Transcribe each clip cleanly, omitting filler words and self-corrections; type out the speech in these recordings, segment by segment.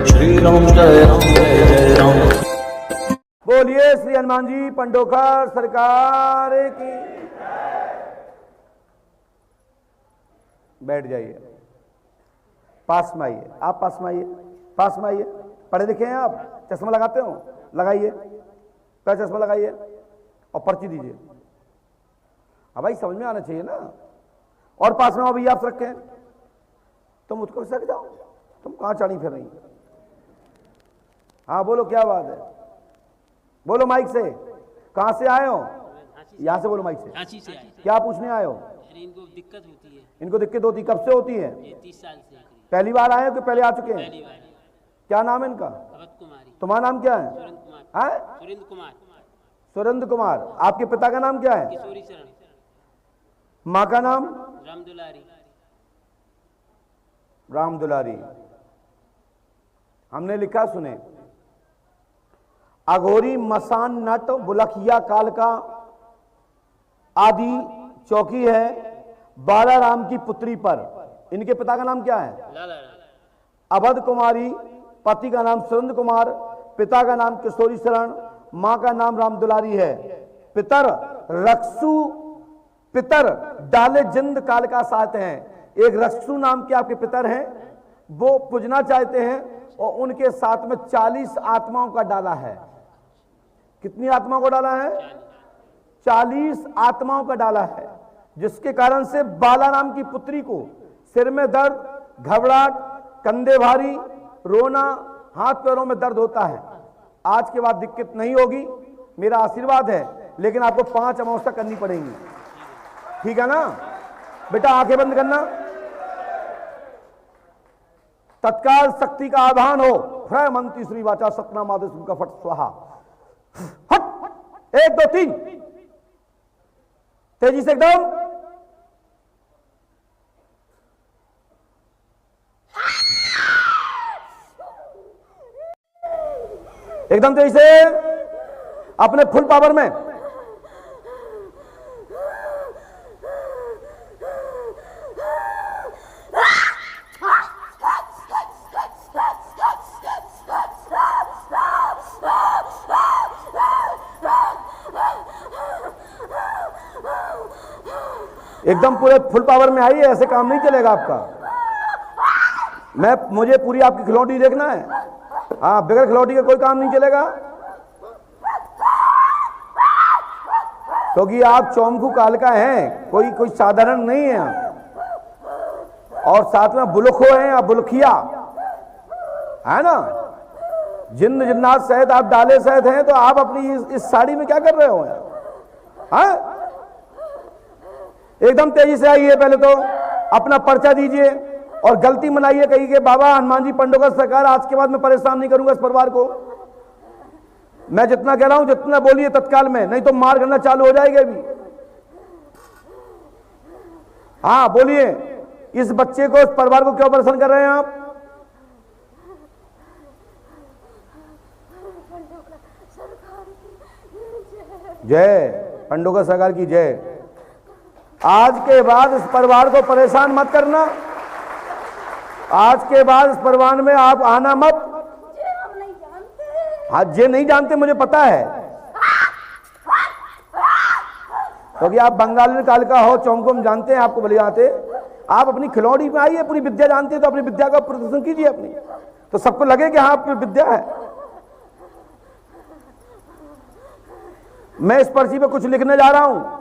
श्री राम जय राम जय जय राम। बोलिए श्री हनुमान जी पंडोखर सरकार की। बैठ जाइए, पास में आइए, आप पास में आइए, पास में आइए। पढ़े लिखे हैं आप? चश्मा लगाते हो? लगाइए, पहले चश्मा लगाइए और पर्ची दीजिए। अब भाई समझ में आना चाहिए ना। और पास में आओ भैया, आप रखे हैं तुम मुझको सक जाओ, तुम कहां चढ़ी फिर रही? हाँ बोलो, क्या बात है? बोलो माइक से। कहां से आए हो? यहां से बोलो, माइक से। रांची से आए। क्या पूछने आए हो? इनको दिक्कत होती है। इनको दिक्कत होती, कब से होती है? ये 30 साल से करीब। पहली बार आए हो कि पहले आ चुके हैं? पहली बार। क्या नाम है इनका? अवध कुमारी। तुम्हारा नाम क्या है? सुरेंद्र कुमार। है? सुरेंद्र कुमार। सुरेंद्र कुमार। आपके पिता का नाम क्या है? किशोरी शरण। माँ का नाम? राम दुलारी। राम दुलारी। हमने लिखा, सुने। अघोरी मसान नट बुलखिया काल का आदि चौकी है बाला राम की पुत्री पर। इनके पिता का नाम क्या है? लाला राम। अवध कुमारी। पति का नाम सुरेंद्र कुमार। पिता का नाम किशोरी शरण। मां का नाम राम दुलारी है। पितर रक्षु, पितर डाले जिंद काल का साथ हैं। एक रक्षु नाम के आपके पितर हैं, वो पूजना चाहते हैं और उनके साथ में 40 आत्माओं का डाला है। कितनी आत्माओं को डाला है? 40 आत्माओं का डाला है, जिसके कारण से बाला नाम की पुत्री को सिर में दर्द, घबराहट, कंधे भारी, रोना, हाथ पैरों में दर्द होता है। आज के बाद दिक्कत नहीं होगी, मेरा आशीर्वाद है। लेकिन आपको 5 अमावस्या करनी पड़ेगी, ठीक है ना बेटा? आंखें बंद करना। तत्काल शक्ति का आधान हो। फ्रय मंत्री श्री वाचा सपना माधव का फट स्वाहा। हट, 1 2 3, तेजी से एकदम। एकदम तेजी से, अपने फुल पावर में। एकदम पूरे फुल पावर में आइए, ऐसे काम नहीं चलेगा आपका। मुझे पूरी आपकी खिलौटी देखना है। हाँ, बगैर खिलौटी का कोई काम नहीं चलेगा, क्योंकि आप चौमखू काल का हैं, कोई साधारण नहीं है। और साथ में बुलखो हैं, आप बुलखिया है ना, जिन्न जिन्नात सहित आप डाले सहित हैं। तो आप अपनी इस साड़ी में क्या कर रहे हो यार? हाँ, एकदम तेजी से आइए। पहले तो अपना पर्चा दीजिए और गलती मनाइए, कही कि बाबा हनुमान जी पंडोखर सरकार, आज के बाद मैं परेशान नहीं करूंगा इस परिवार को। मैं जितना कह रहा हूं जितना बोलिए तत्काल में, नहीं तो मार करना चालू हो जाएगी अभी। हाँ बोलिए, इस बच्चे को, इस परिवार को क्यों परेशान कर रहे हैं आप? जय पंडोखर सरकार की जय। आज के बाद इस परिवार को परेशान मत करना। आज के बाद इस परिवार में आप आना मत। हम नहीं जानते। हाँ, ये नहीं जानते, मुझे पता है, क्योंकि आप बंगाली काल का हो, चौंको हम जानते हैं आपको भले आते। आप अपनी खिलौड़ी में आइए, पूरी विद्या जानते हैं तो अपनी विद्या का प्रदर्शन कीजिए अपनी, तो सबको लगे कि हाँ आपकी विद्या है। मैं इस पर्ची पे कुछ लिखने जा रहा हूं।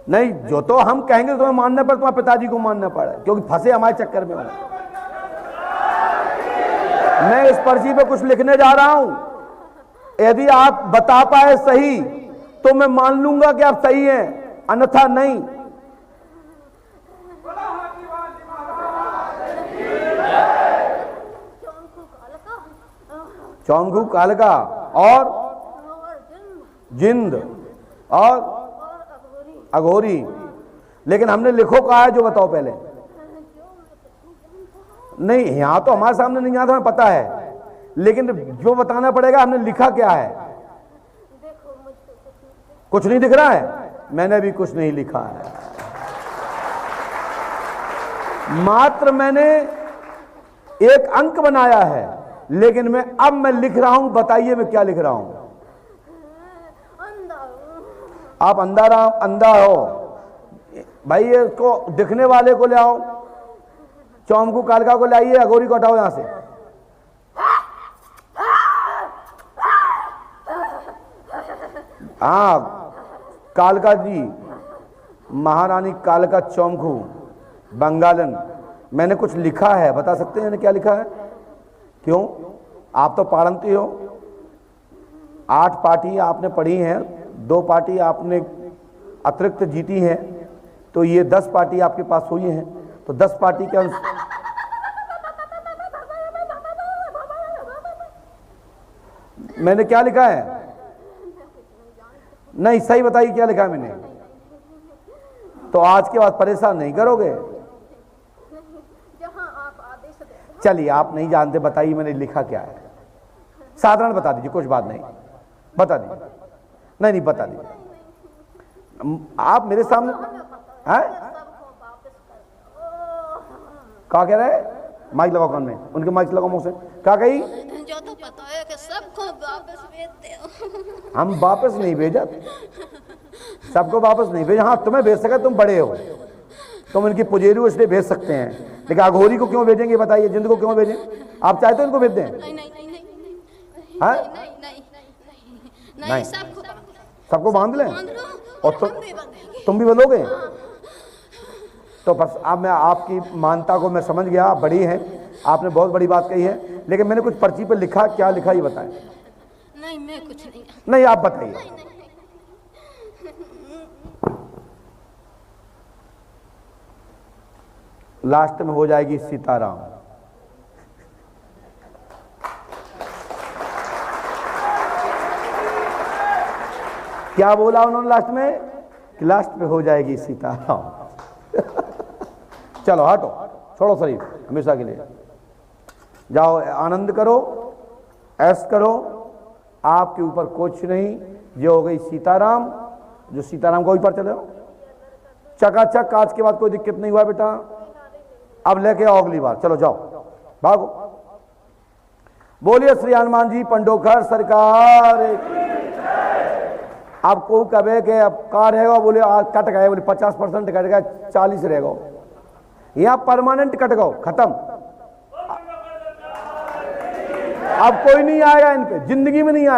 नहीं, जो तो हम कहेंगे तुम्हें मानने पर तुम्हारे पिताजी को मानना पड़ा, क्योंकि फंसे हमारे चक्कर में हो। मैं इस पर्ची पे कुछ लिखने जा रहा हूं, यदि आप बता पाए सही तो मैं मान लूंगा कि आप सही हैं, अन्यथा नहीं। चौंगू कालका और जिंद और अघोरी। लेकिन हमने लिखो कहा है, जो बताओ पहले। नहीं, यहां तो हमारे सामने नहीं आता, हमें पता है, लेकिन जो बताना पड़ेगा हमने लिखा क्या है। कुछ नहीं दिख रहा है? मैंने भी कुछ नहीं लिखा है। मात्र मैंने एक अंक बनाया है, लेकिन मैं लिख रहा हूं, बताइए मैं क्या लिख रहा हूं। आप अंधा हो भाई, ये इसको दिखने वाले को ले आओ, चौमकू कालका को लाइए, अघोरी को हटाओ यहां से। हाँ, कालका जी, महारानी कालका चौमकू बंगालन। मैंने कुछ लिखा है, बता सकते हैं मैंने क्या लिखा है? क्यों, आप तो पारंती हो, 8 पार्टी आपने पढ़ी हैं, 2 पार्टी आपने अतिरिक्त जीती हैं, तो ये 10 पार्टी आपके पास हुई हैं, तो 10 पार्टी के मैंने क्या लिखा है? नहीं, सही बताइए क्या लिखा है मैंने? तो आज के बाद परेशान नहीं करोगे। चलिए, आप नहीं जानते, बताइए मैंने लिखा क्या है। साधारण बता दीजिए, कुछ बात नहीं, बता दीजिए। नहीं बता दीजिए आप मेरे सामने हैं। क्या कह रहे हैं? माइक लगाओ कान में, उनके माइक लगाओ मुंह से। क्या कही? जो तो पता है कि सबको वापस भेज दे। हम वापस नहीं भेजा, सबको वापस नहीं भेजा। हाँ, तुम्हें भेज सके, तुम बड़े हो, तुम इनकी पुजेरू इसलिए भेज सकते हैं, लेकिन अघोरी को क्यों भेजेंगे बताइए? जिंद को क्यों भेजें? आप चाहते हो इनको भेज दें? नहीं, सबको बांध लें और तुम भी बंधोगे? तो बस अब मैं आपकी मानता को मैं समझ गया, आप बड़ी हैं, आपने बहुत बड़ी बात कही है, लेकिन मैंने कुछ पर्ची पर लिखा, क्या लिखा ये बताएं। नहीं, मैं कुछ नहीं। नहीं, आप बताइए। लास्ट में हो जाएगी सीताराम। क्या बोला उन्होंने लास्ट में? कि लास्ट में हो जाएगी सीताराम। चलो हटो, छोड़ो शरीर हमेशा के लिए, जाओ आनंद करो, ऐश करो, आपके ऊपर कुछ नहीं। जो हो गई सीताराम, जो सीताराम को ऊपर चले चकाचक, आज के बाद कोई दिक्कत नहीं हुआ बेटा, अब लेके आओ अगली बार। चलो जाओ, भागो। बोलिए श्री हनुमान जी पंडोखर सरकार। अब को कहे कि अब का रहेगा? बोले आज कट गए, बोले 50% कट गया, 40 रहेगा, यहां परमानेंट कट गो, खत्म। अब कोई नहीं आएगा इन पे, जिंदगी में नहीं आएगा।